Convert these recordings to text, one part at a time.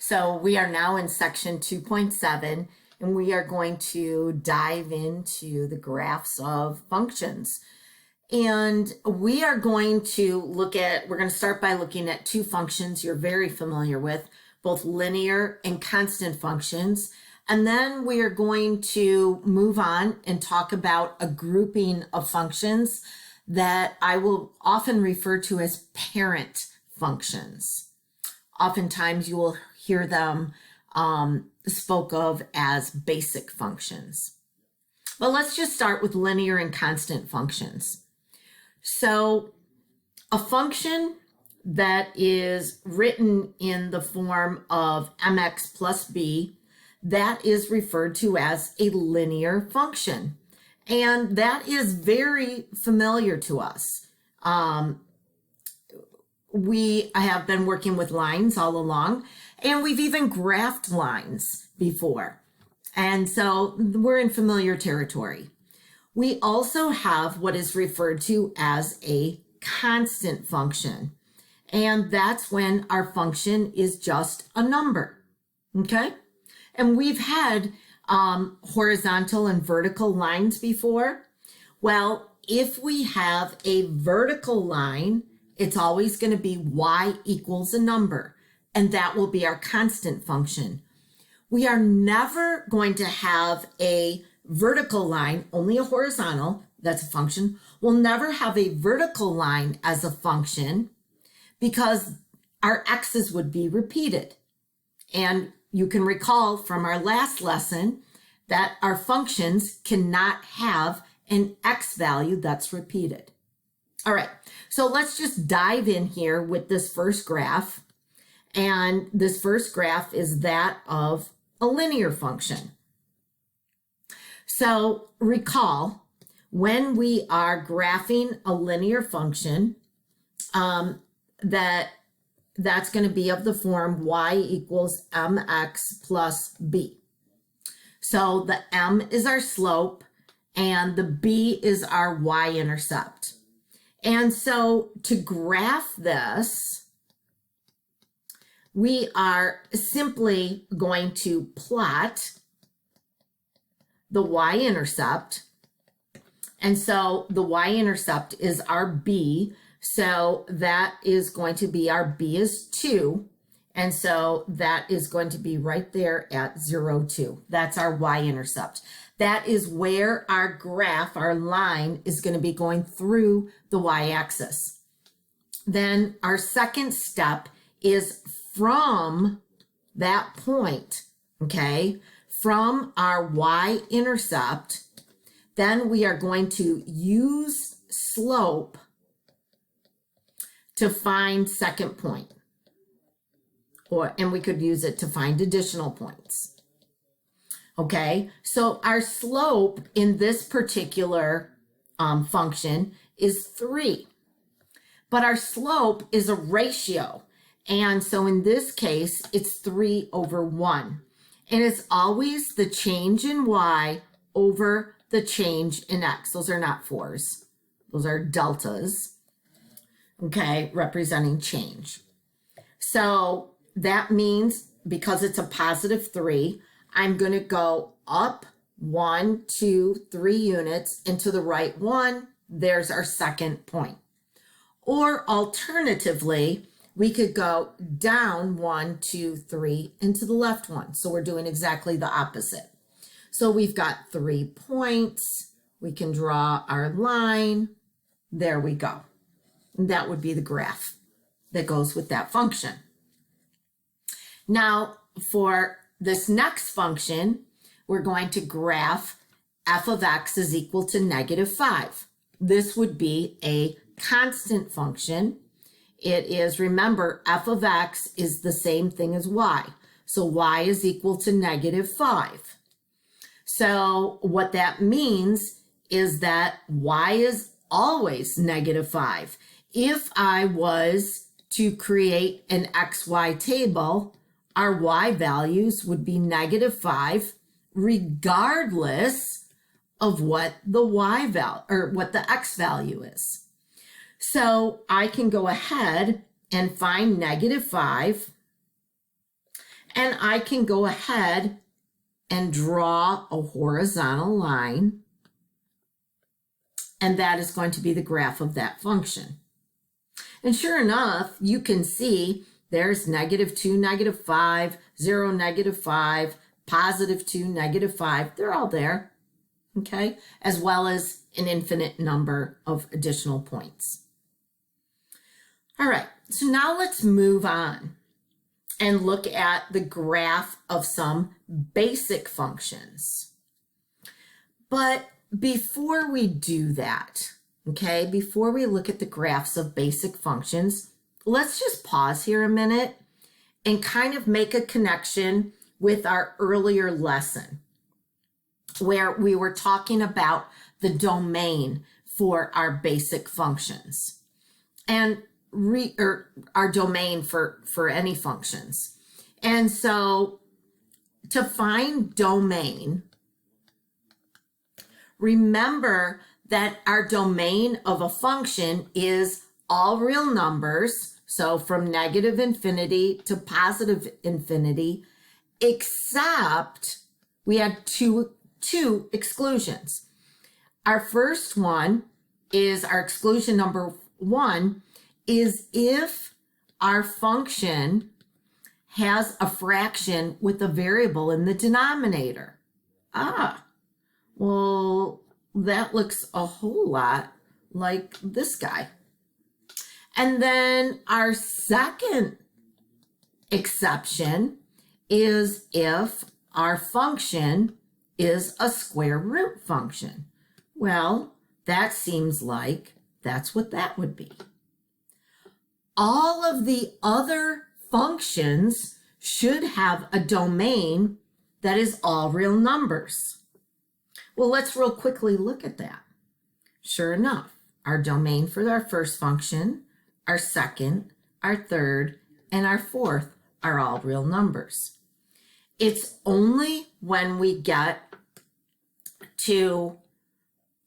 So we are now in section 2.7, and we are going to dive into the graphs of functions. And we are going to we're going to start by looking at two functions you're very familiar with, both linear and constant functions. And then we are going to move on and talk about a grouping of functions that I will often refer to as parent functions. Oftentimes you will hear them spoke of as basic functions. But let's just start with linear and constant functions. So a function that is written in the form of mx plus b, that is referred to as a linear function. And that is very familiar to us. I have been working with lines all along, and we've even graphed lines before. And so we're in familiar territory. We also have what is referred to as a constant function. And that's when our function is just a number, okay? And we've had horizontal and vertical lines before. Well, if we have a vertical line, it's always going to be y equals a number, and that will be our constant function. We are never going to have a vertical line, only a horizontal, that's a function. We'll never have a vertical line as a function because our x's would be repeated. And you can recall from our last lesson that our functions cannot have an x value that's repeated. All right, so let's just dive in here with this first graph. And this first graph is that of a linear function. So recall, when we are graphing a linear function, that's going to be of the form y equals mx plus b. So the m is our slope and the b is our y-intercept. And so to graph this, we are simply going to plot the y-intercept. And so the y-intercept is our b. So that is going to be, our b is 2. And so that is going to be right there at 0, 2. That's our y-intercept. That is where our graph, our line, is going to be going through the y-axis. Then our second step is from that point, okay, from our y-intercept, then we are going to use slope to find second point, and we could use it to find additional points. Okay, so our slope in this particular function is 3, but our slope is a ratio. And so in this case, it's 3 over 1. And it's always the change in y over the change in x. Those are not 4s. Those are deltas, okay, representing change. So that means because it's a positive 3, I'm going to go up 1, 2, 3 units, and to the right 1, there's our second point. Or alternatively, we could go down 1, 2, 3, and to the left 1. So we're doing exactly the opposite. So we've got 3 points. We can draw our line. There we go. And that would be the graph that goes with that function. Now, for this next function, we're going to graph f of x is equal to -5. This would be a constant function. It is, remember, f of x is the same thing as y. So y is equal to -5. So what that means is that y is always -5. If I was to create an xy table, our y values would be -5 regardless of what the y value or what the x value is. So I can go ahead and find -5 And I can go ahead and draw a horizontal line. And that is going to be the graph of that function. And sure enough, you can see there's -2, -5, 0, -5, +2, -5. They're all there, okay? As well as an infinite number of additional points. All right, so now let's move on and look at the graph of some basic functions. But before we do that, okay, before we look at the graphs of basic functions, let's just pause here a minute and kind of make a connection with our earlier lesson where we were talking about the domain for our basic functions and our domain for any functions. And so to find domain, remember that our domain of a function is all real numbers, so from -infinity to +infinity, except we had two exclusions. Our first one is our exclusion number 1 is if our function has a fraction with a variable in the denominator. Well, that looks a whole lot like this guy. And then our second exception is if our function is a square root function. Well, that seems like that's what that would be. All of the other functions should have a domain that is all real numbers. Well, let's real quickly look at that. Sure enough, our domain for our first function, our second, our third, and our fourth are all real numbers. It's only when we get to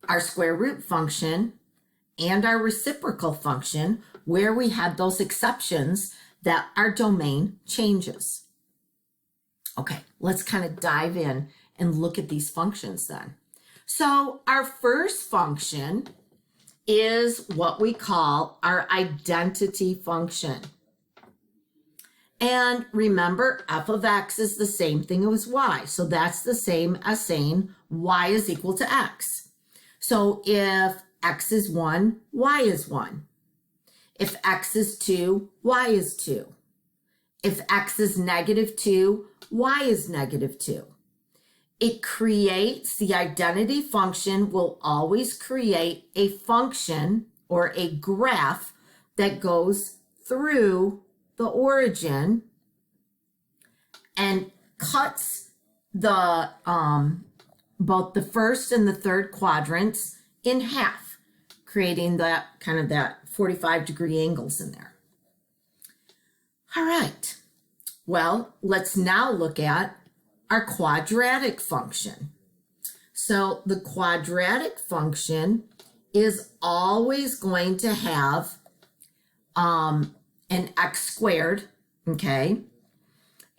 our square root function and our reciprocal function where we had those exceptions that our domain changes. Okay, let's kind of dive in and look at these functions then. So our first function is what we call our identity function. And remember, f of x is the same thing as y. So that's the same as saying y is equal to x. So if x is 1, y is 1. If x is 2, y is 2. If x is -2, y is -2. It creates, the identity function will always create a function or a graph that goes through the origin and cuts the both the first and the third quadrants in half, creating that kind of that 45-degree angles in there. All right, well, let's now look at our quadratic function. So the quadratic function is always going to have an x squared, okay?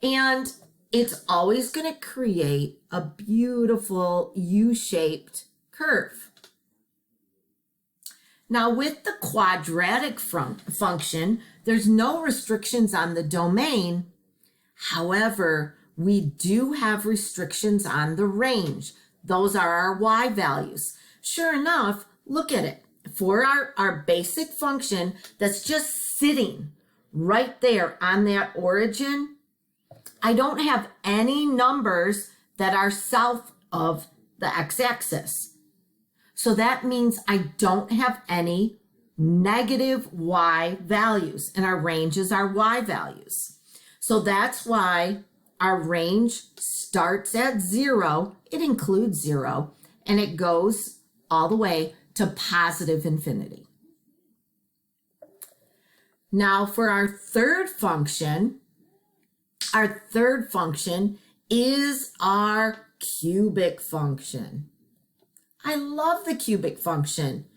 And it's always going to create a beautiful U-shaped curve. Now with the quadratic function, there's no restrictions on the domain. However, we do have restrictions on the range. Those are our y values. Sure enough, look at it. For our basic function that's just sitting right there on that origin, I don't have any numbers that are south of the x-axis. So that means I don't have any negative y values, and our ranges are y values. So that's why our range starts at 0, it includes 0, and it goes all the way to +infinity. Now for our third function is our cubic function. I love the cubic function.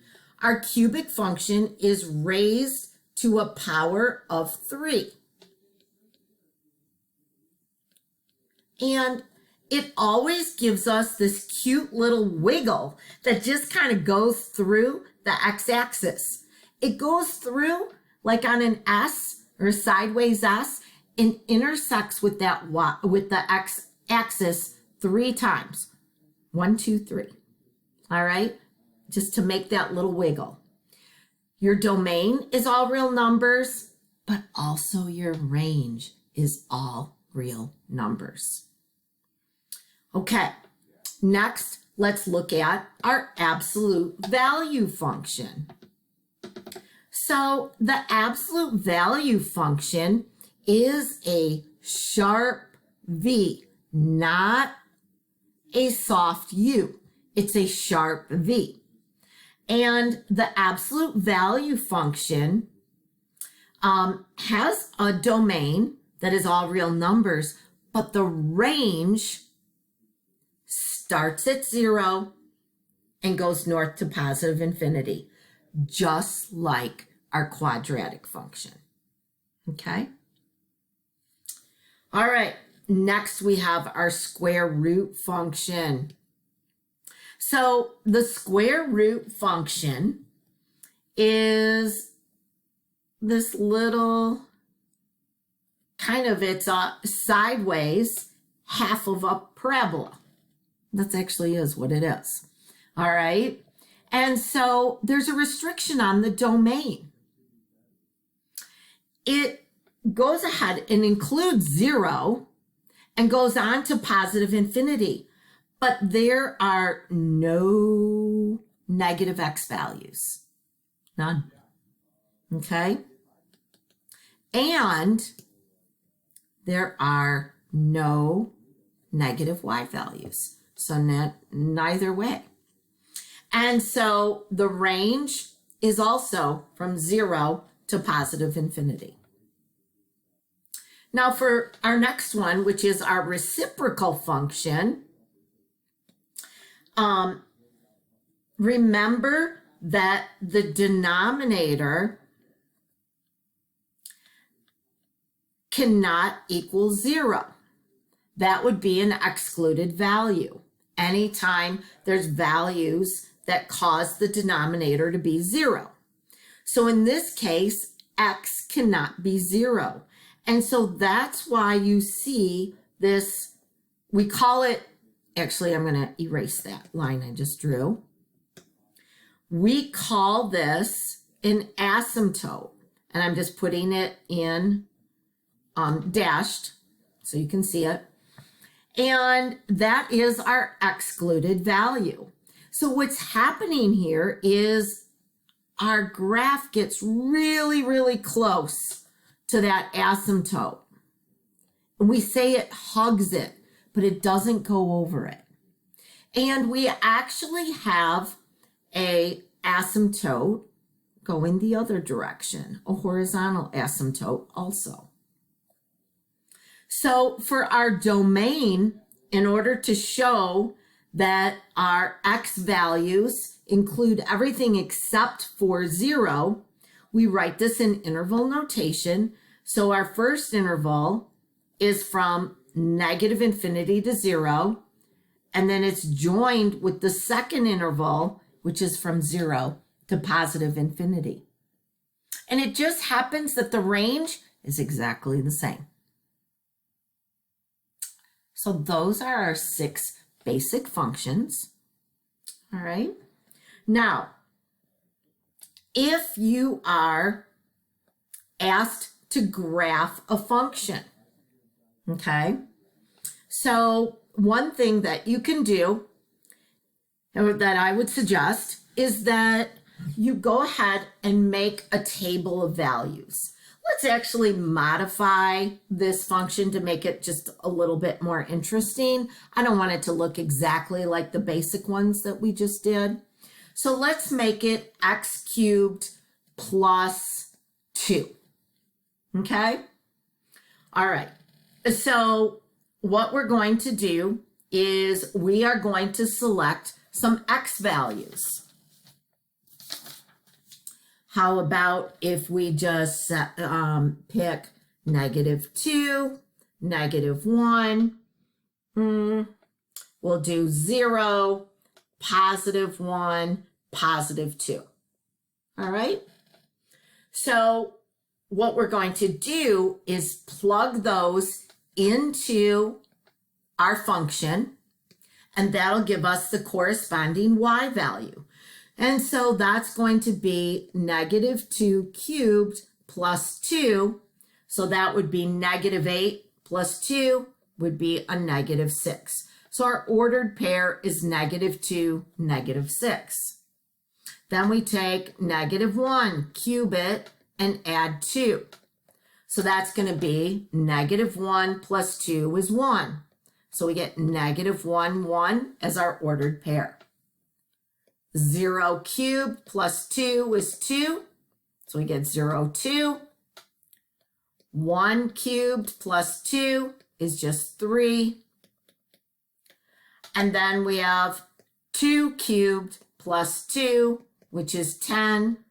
Our cubic function is raised to a power of 3. And it always gives us this cute little wiggle that just kind of goes through the x-axis. It goes through like on an S or a sideways S and intersects with that with the x-axis 3 times. 1, 2, 3. All right, just to make that little wiggle. Your domain is all real numbers, but also your range is all real numbers. Okay, next, let's look at our absolute value function. So the absolute value function is a sharp V, not a soft U. It's a sharp V. And the absolute value function has a domain that is all real numbers, but the range starts at 0 and goes north to positive infinity, just like our quadratic function. Okay? All right, next we have our square root function. So the square root function is this little kind of, it's a sideways half of a parabola. That actually is what it is. All right. And so there's a restriction on the domain. It goes ahead and includes 0 and goes on to positive infinity. But there are no negative x values. None. Okay? And there are no negative y values. So neither way. And so the range is also from 0 to positive infinity. Now for our next one, which is our reciprocal function, remember that the denominator cannot equal 0. That would be an excluded value. Anytime there's values that cause the denominator to be 0. So in this case, x cannot be 0. And so that's why you see this, we call it, actually, I'm going to erase that line I just drew. We call this an asymptote, and I'm just putting it in dashed so you can see it. And that is our excluded value. So what's happening here is our graph gets really, really close to that asymptote. And we say it hugs it, but it doesn't go over it. And we actually have a asymptote going the other direction, a horizontal asymptote also. So for our domain, in order to show that our x values include everything except for 0, we write this in interval notation. So our first interval is from negative infinity to 0, and then it's joined with the second interval, which is from 0 to positive infinity. And it just happens that the range is exactly the same. So those are our 6 basic functions. All right. Now, if you are asked to graph a function, okay, so one thing that you can do, or that I would suggest, is that you go ahead and make a table of values. Let's actually modify this function to make it just a little bit more interesting. I don't want it to look exactly like the basic ones that we just did. So let's make it x cubed plus 2. Okay? All right. So what we're going to do is we are going to select some x values. How about if we just pick -2, -1, We'll do 0, +1, +2. All right? So what we're going to do is plug those into our function, and that'll give us the corresponding y value. And so that's going to be -2 cubed plus 2. So that would be -8 plus 2 would be a -6. So our ordered pair is -2, -6. Then we take -1, cube it, and add 2. So that's going to be -1 plus 2 is 1. So we get -1, 1 as our ordered pair. 0 cubed plus 2 is 2. So we get 0, 2. 1 cubed plus 2 is just 3. And then we have 2 cubed plus 2, which is 10.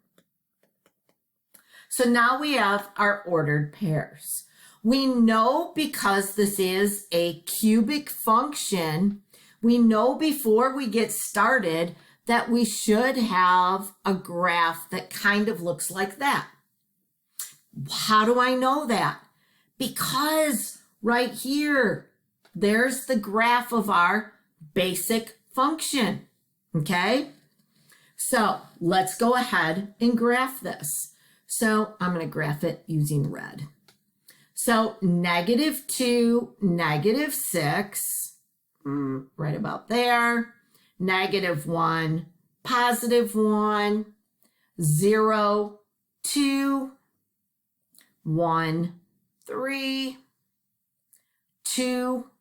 So now we have our ordered pairs. We know because this is a cubic function, we know before we get started that we should have a graph that kind of looks like that. How do I know that? Because right here, there's the graph of our basic function, okay? So let's go ahead and graph this. So I'm going to graph it using red. So -2, -6, right about there, -1, +1, 0, 2, 1, 3, 2,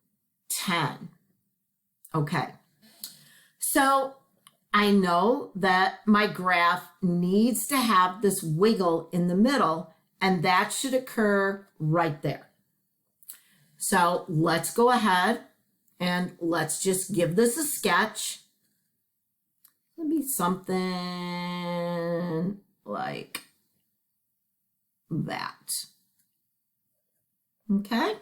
10. Okay, so I know that my graph needs to have this wiggle in the middle, and that should occur right there. So let's go ahead and let's just give this a sketch. Maybe something like that. Okay,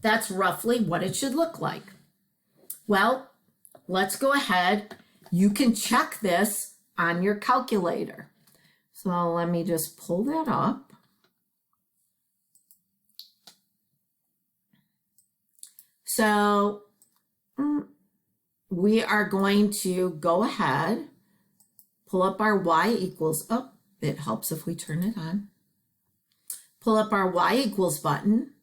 that's roughly what it should look like. Well, let's go ahead. You can check this on your calculator. So let me just pull that up. So we are going to go ahead, pull up our y equals, oh, it helps if we turn it on. Pull up our y equals button.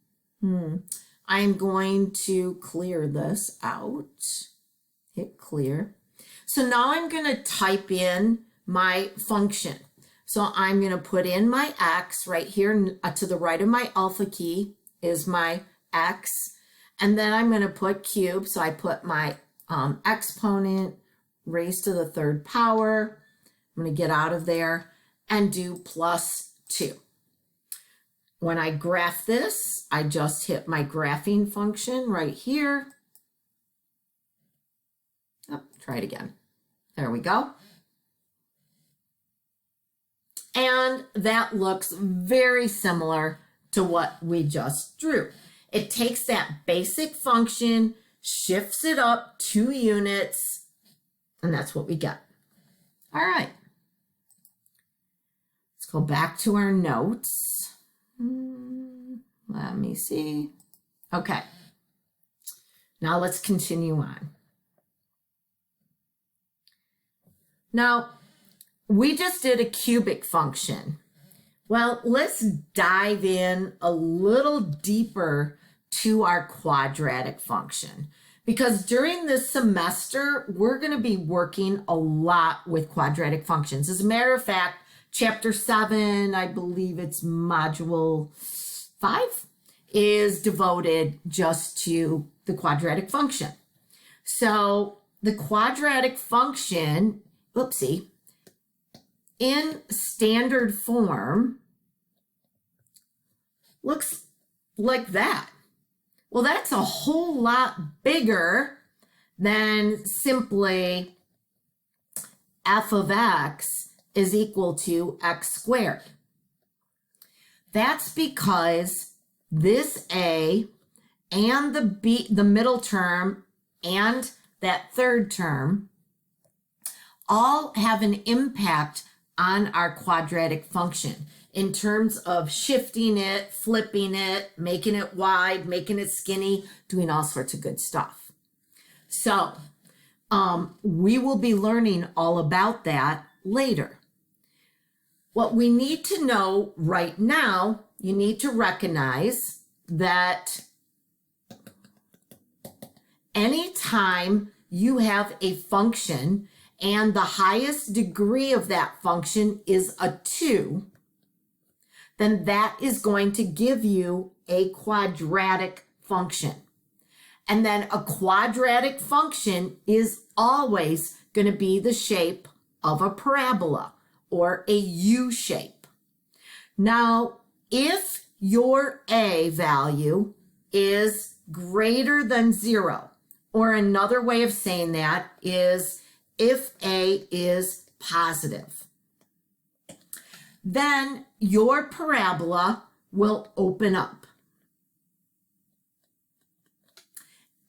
I'm going to clear this out. Hit clear. So now I'm going to type in my function. So I'm going to put in my x right here to the right of my alpha key is my x. And then I'm going to put cube. So I put my exponent raised to the third power. I'm going to get out of there and do +2. When I graph this, I just hit my graphing function right here. Oh, try it again. There we go. And that looks very similar to what we just drew. It takes that basic function, shifts it up 2 units, and that's what we get. All right. Let's go back to our notes. Let me see. Okay. Now let's continue on. Now, we just did a cubic function. Well, let's dive in a little deeper to our quadratic function, because during this semester, we're going to be working a lot with quadratic functions. As a matter of fact, Chapter 7, I believe it's Module 5, is devoted just to the quadratic function. So the quadratic function, oopsie, in standard form looks like that. Well, that's a whole lot bigger than simply f of x is equal to x squared. That's because this a and the middle term and that third term all have an impact on our quadratic function in terms of shifting it, flipping it, making it wide, making it skinny, doing all sorts of good stuff. So we will be learning all about that later. What we need to know right now, you need to recognize that anytime you have a function and the highest degree of that function is a 2, then that is going to give you a quadratic function. And then a quadratic function is always going to be the shape of a parabola or a U shape. Now, if your A value is greater than 0, or another way of saying that is if A is positive, then your parabola will open up.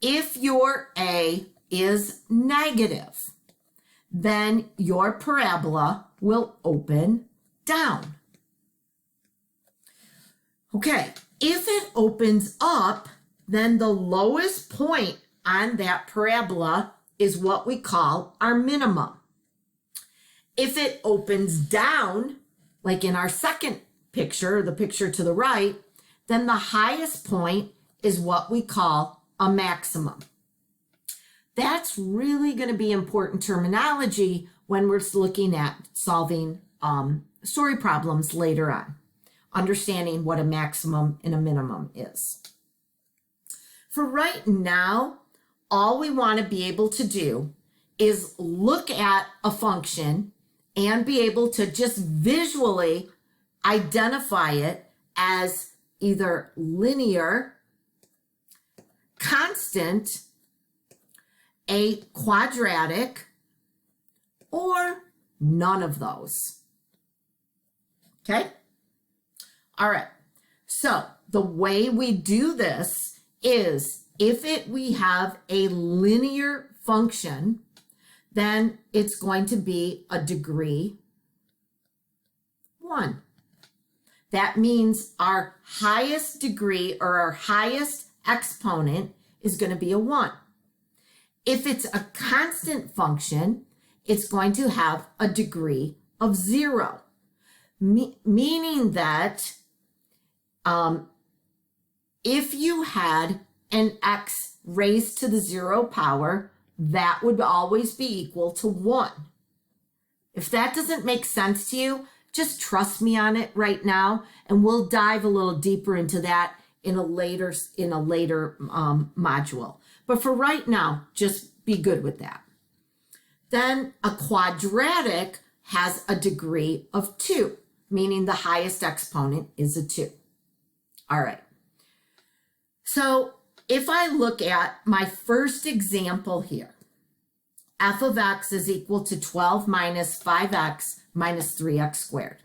If your A is negative, then your parabola will open down. Okay, if it opens up, then the lowest point on that parabola is what we call our minimum. If it opens down, like in our second picture, the picture to the right, then the highest point is what we call a maximum. That's really going to be important terminology when we're looking at solving story problems later on, understanding what a maximum and a minimum is. For right now, all we want to be able to do is look at a function and be able to just visually identify it as either linear, constant, a quadratic, or none of those. Okay? All right. So the way we do this is if we have a linear function, then it's going to be a degree 1. That means our highest degree or our highest exponent is going to be a 1. If it's a constant function, it's going to have a degree of 0, meaning that if you had an x raised to the 0 power, that would always be equal to 1. If that doesn't make sense to you, just trust me on it right now, and we'll dive a little deeper into that in a later module. But for right now, just be good with that. Then a quadratic has a degree of 2, meaning the highest exponent is a 2. All right. So if I look at my first example here, f of x is equal to 12 minus 5x minus 3x squared.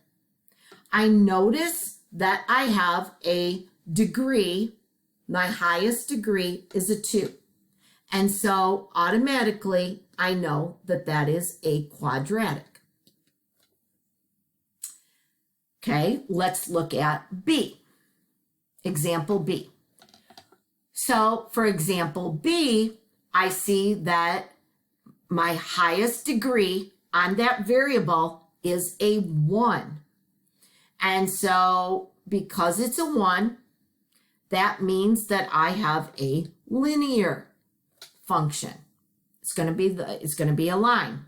I notice that I have a degree, my highest degree is a 2. And so automatically I know that that is a quadratic. Okay, let's look at B. Example B. So for example B, I see that my highest degree on that variable is a 1. And so because it's a 1, that means that I have a linear function. It's going to be a line.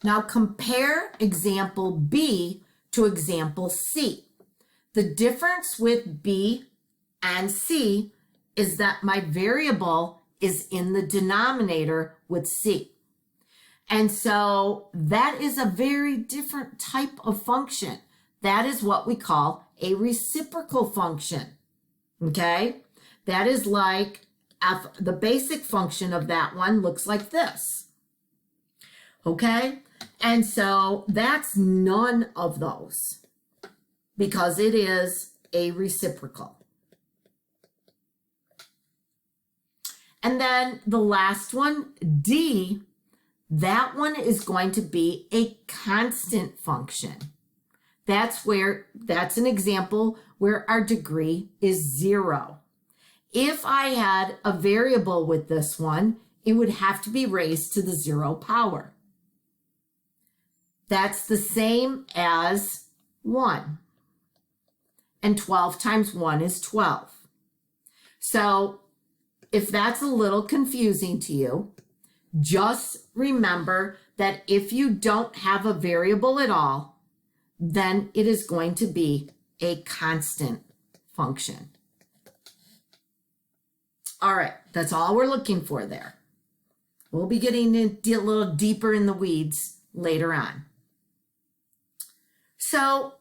Now compare example B to example C. The difference with B and C is that my variable is in the denominator with C. And so that is a very different type of function. That is what we call a reciprocal function. Okay? That is like the basic function of that one looks like this. Okay? And so that's none of those because it is a reciprocal. And then the last one, D, that one is going to be a constant function. That's an example where our degree is 0. If I had a variable with this one, it would have to be raised to the 0 power. That's the same as 1. And 12 times 1 is 12. So if that's a little confusing to you, just remember that if you don't have a variable at all, then it is going to be a constant function. All right, that's all we're looking for there. We'll be getting a little deeper in the weeds later on. So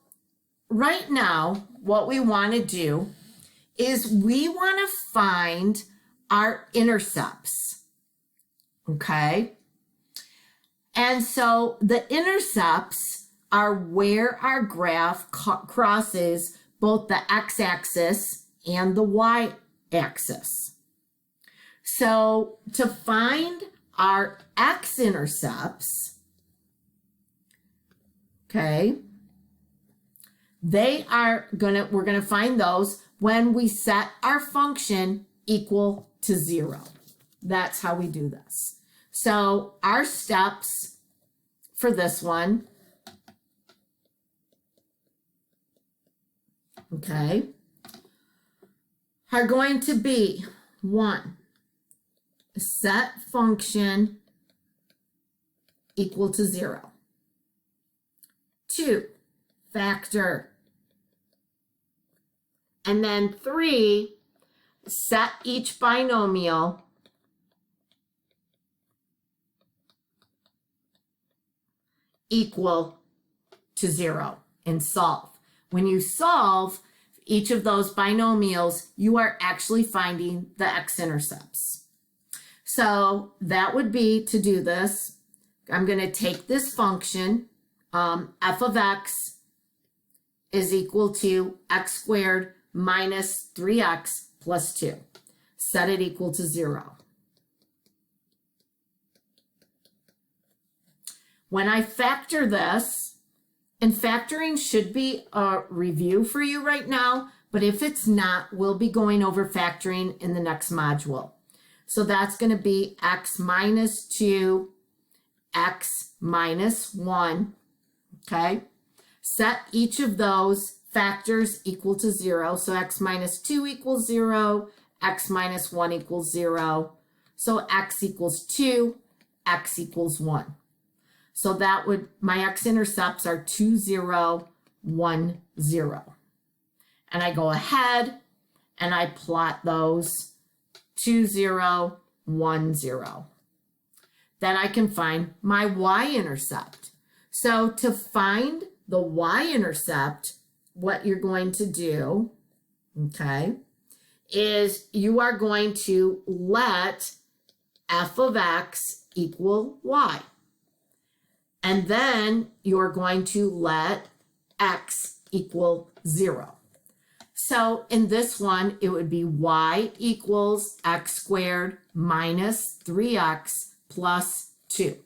right now, what we want to do is we want to find our intercepts, okay? And so the intercepts are where our graph crosses both the x-axis and the y-axis. So to find our x-intercepts, okay, we're gonna find those when we set our function equal to 0. That's how we do this. So our steps for this one, okay, are going to be 1, set function equal to 0. 2, factor. And then 3, set each binomial equal to 0 and solve. When you solve each of those binomials, you are actually finding the x-intercepts. So that would be, to do this, I'm going to take this function, f of x is equal to x squared minus 3x plus 2. Set it equal to 0. When I factor this, and factoring should be a review for you right now, but if it's not, we'll be going over factoring in the next module. So that's going to be x minus 2, x minus 1, okay? Set each of those factors equal to 0. So x minus 2 equals 0, x minus 1 equals 0. So x equals 2, x equals 1. So that would, my x-intercepts are 2, 0, 1, 0. And I go ahead and I plot those 2, 0, 1, 0. Then I can find my y-intercept. So to find the y-intercept, what you're going to do, okay, is you are going to let f of x equal y. And then you're going to let x equal 0. So in this one, it would be y equals x squared minus 3x plus 2.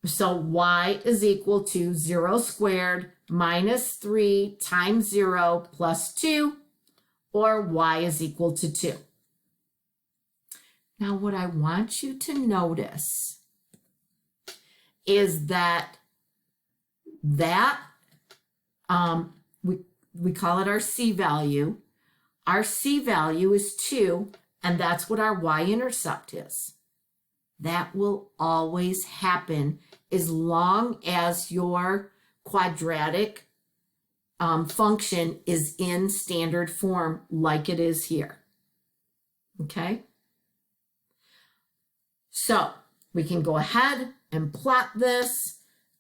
So y is equal to 0 squared minus 3 times 0 plus 2, or y is equal to 2. Now what I want you to notice is that we call it our C value. Our C value is 2, and that's what our y-intercept is. That will always happen as long as your quadratic function is in standard form like it is here. Okay? So we can go ahead and plot this.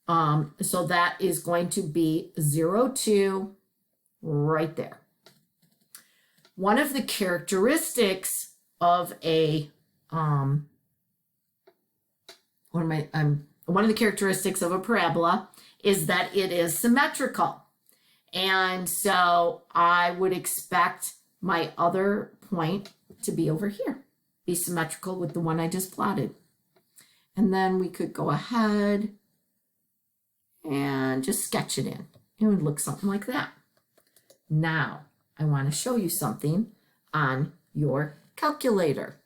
So that is going to be 0, 2 right there. One of the characteristics of a one of the characteristics of a parabola is that it is symmetrical. And so I would expect my other point to be over here, be symmetrical with the one I just plotted. And then we could go ahead and just sketch it in. It would look something like that. Now, I want to show you something on your calculator.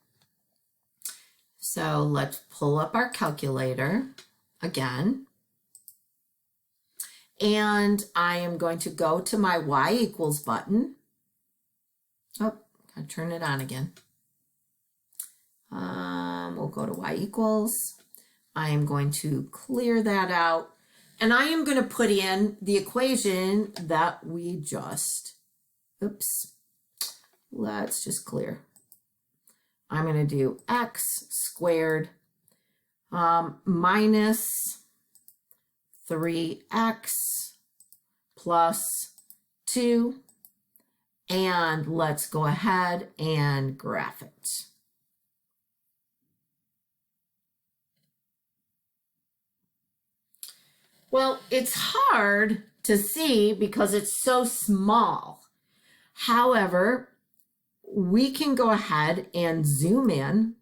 So let's pull up our calculator again. And I am going to go to my y equals button. Oh, gotta turn it on again. We'll go to y equals. I am going to clear that out. And I am going to put in the equation that we just, let's just clear. I'm going to do x squared minus 3x plus 2. And let's go ahead and graph it. Well, it's hard to see because it's so small. However, we can go ahead and zoom in.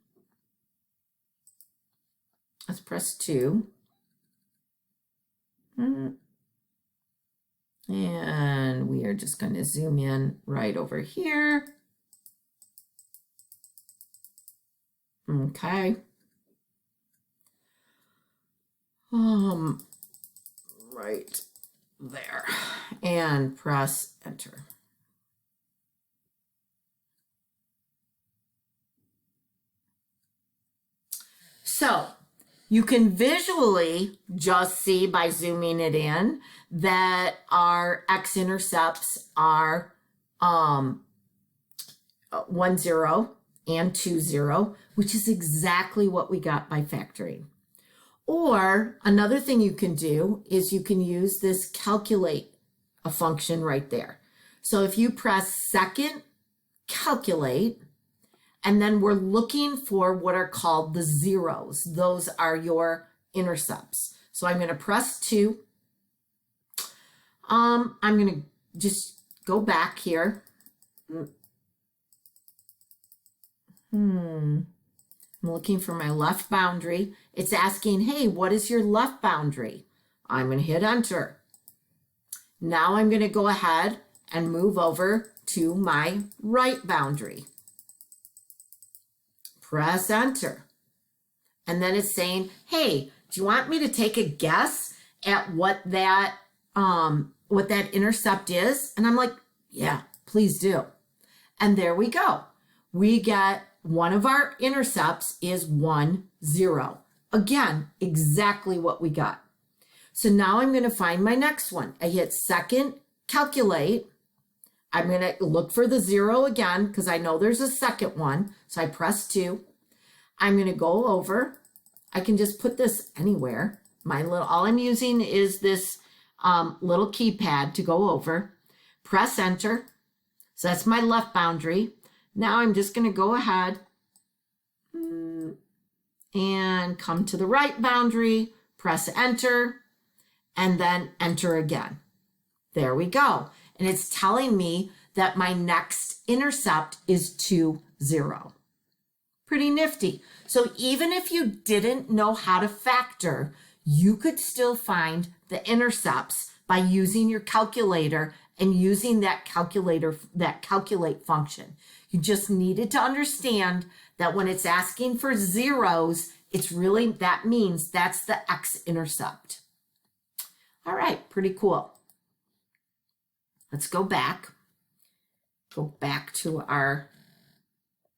Let's press 2. And we are just going to zoom in right over here. Okay. Right there. And press enter. So you can visually just see by zooming it in that our x-intercepts are 1, 0 and 2, 0, which is exactly what we got by factoring. Or another thing you can do is you can use this calculate a function right there. So if you press second calculate, and then we're looking for what are called the zeros. Those are your intercepts. So I'm going to press 2. I'm going to just go back here. I'm looking for my left boundary. It's asking, hey, what is your left boundary? I'm going to hit enter. Now I'm going to go ahead and move over to my right boundary. Press enter. And then it's saying, hey, do you want me to take a guess at what that intercept is? And I'm like, yeah, please do. And there we go. We get one of our intercepts is 1, 0. Again, exactly what we got. So now I'm going to find my next one. I hit second calculate. I'm going to look for the 0 again because I know there's a second one. So I press 2. I'm going to go over. I can just put this anywhere. All I'm using is this little keypad to go over. Press enter. So that's my left boundary. Now I'm just going to go ahead and come to the right boundary, press enter, and then enter again. There we go. And it's telling me that my next intercept is 2, 0. Pretty nifty. So even if you didn't know how to factor, you could still find the intercepts by using your calculator and using that calculate function. You just needed to understand that when it's asking for zeros, that means that's the x-intercept. All right, pretty cool. Let's go back. Go back to our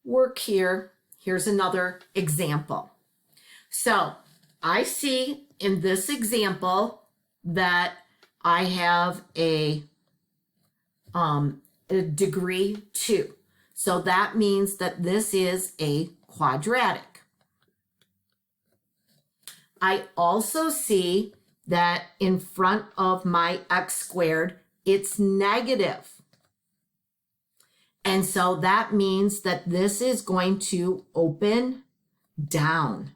work here. Here's another example. So I see in this example that I have a degree 2. So that means that this is a quadratic. I also see that in front of my x squared, it's negative. And so that means that this is going to open down.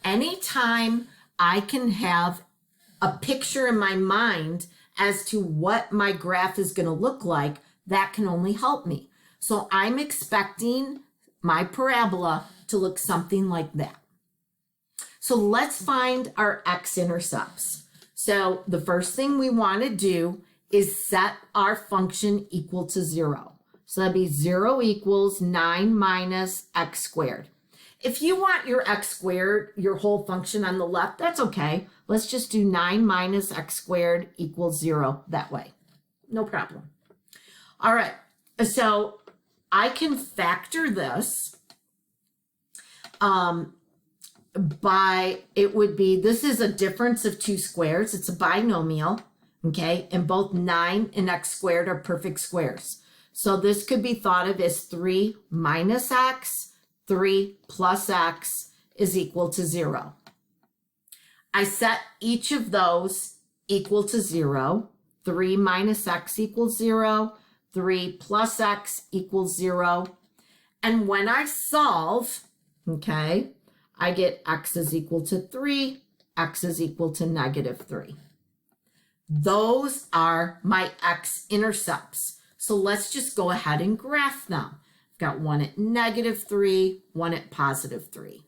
Anytime I can have a picture in my mind as to what my graph is going to look like, that can only help me. So I'm expecting my parabola to look something like that. So let's find our x-intercepts. So the first thing we want to do is set our function equal to 0. So that'd be 0 equals 9 minus x squared. If you want your x squared, your whole function on the left, that's okay. Let's just do 9 minus x squared equals 0 that way. No problem. All right, so I can factor this it would be, this is a difference of two squares. It's a binomial, okay? And both 9 and x squared are perfect squares. So this could be thought of as 3 minus x, 3 plus x is equal to 0. I set each of those equal to 0. 3 minus x equals 0. 3 plus x equals 0. And when I solve, okay, I get x is equal to 3, x is equal to negative 3. Those are my x-intercepts. So let's just go ahead and graph them. I've got one at negative 3, one at positive 3.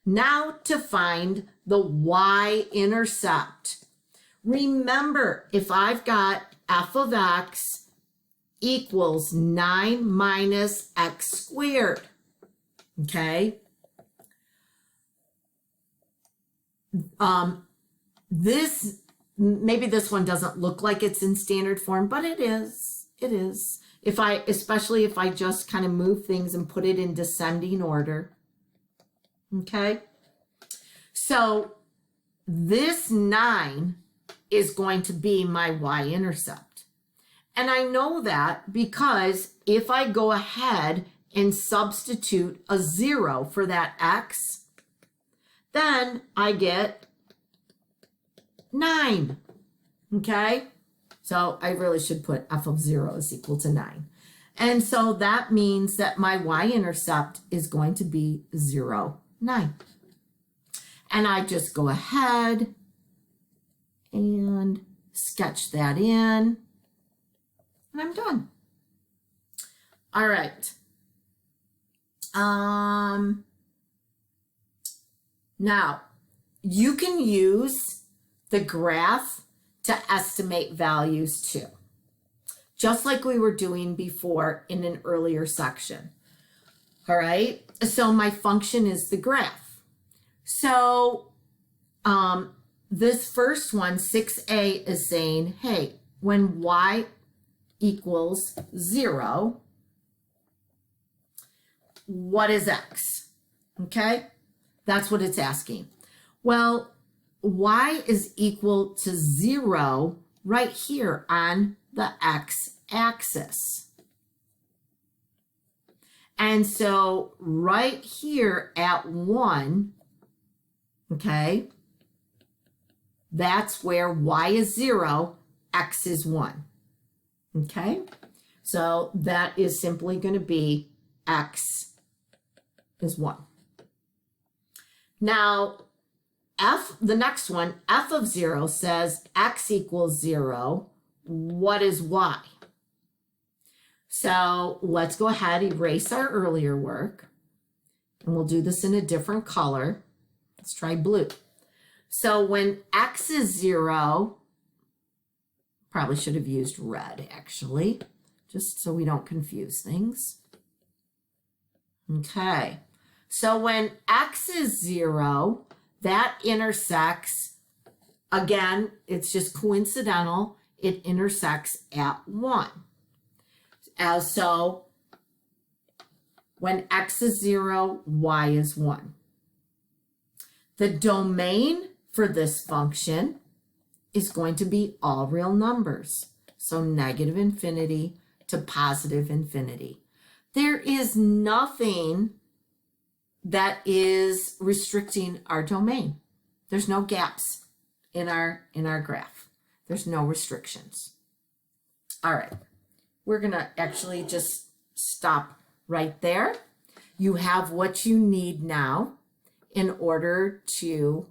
Now to find the y-intercept. Remember, if I've got f of x equals 9 minus x squared, okay? Maybe this one doesn't look like it's in standard form, but it is. It is. Especially if I just kind of move things and put it in descending order. Okay. So this 9 is going to be my y-intercept. And I know that because if I go ahead and substitute a 0 for that x, then I get 9, okay? So I really should put f of 0 is equal to 9. And so that means that my y-intercept is going to be 0, 9. And I just go ahead and sketch that in, and I'm done. All right. Now, you can use the graph to estimate values too, just like we were doing before in an earlier section. All right, so my function is the graph. So this first one, 6a, is saying, hey, when y equals 0, what is x? Okay? That's what it's asking. Well, y is equal to 0 right here on the x-axis. And so right here at 1, okay, that's where y is 0, x is 1. Okay? So that is simply going to be x is 1. Now, the next one, f of 0 says x equals 0. What is y? So let's go ahead, erase our earlier work, and we'll do this in a different color. Let's try blue. So when x is 0, probably should have used red actually, just so we don't confuse things. Okay. So when x is 0, that intersects, again, it's just coincidental, it intersects at 1. So when x is 0, y is 1. The domain for this function is going to be all real numbers. So negative infinity to positive infinity. There is nothing that is restricting our domain. There's no gaps in our graph. There's no restrictions. All right, we're gonna actually just stop right there. You have what you need now in order to